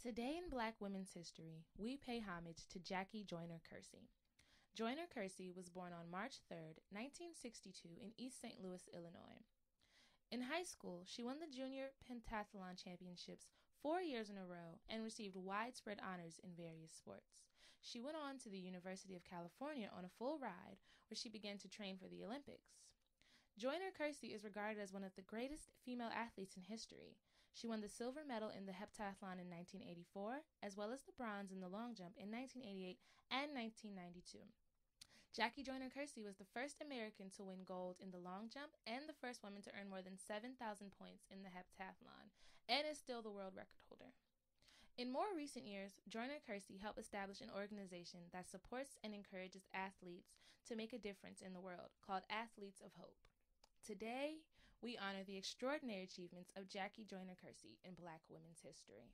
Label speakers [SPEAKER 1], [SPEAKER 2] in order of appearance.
[SPEAKER 1] Today in Black women's history, we pay homage to Jackie Joyner Kersee. Joyner Kersee was born on March 3, 1962, in East St. Louis, Illinois. In high school, she won the Junior Pentathlon Championships 4 years in a row and received widespread honors in various sports. She went on to the University of California on a full ride, where she began to train for the Olympics. Joyner Kersee is regarded as one of the greatest female athletes in history. She won the silver medal in the heptathlon in 1984, as well as the bronze in the long jump in 1988 and 1992. Jackie Joyner Kersee was the first American to win gold in the long jump and the first woman to earn more than 7,000 points in the heptathlon, and is still the world record holder. In more recent years, Joyner Kersee helped establish an organization that supports and encourages athletes to make a difference in the world, called Athletes of Hope. Today, we honor the extraordinary achievements of Jackie Joyner Kersee in Black women's history.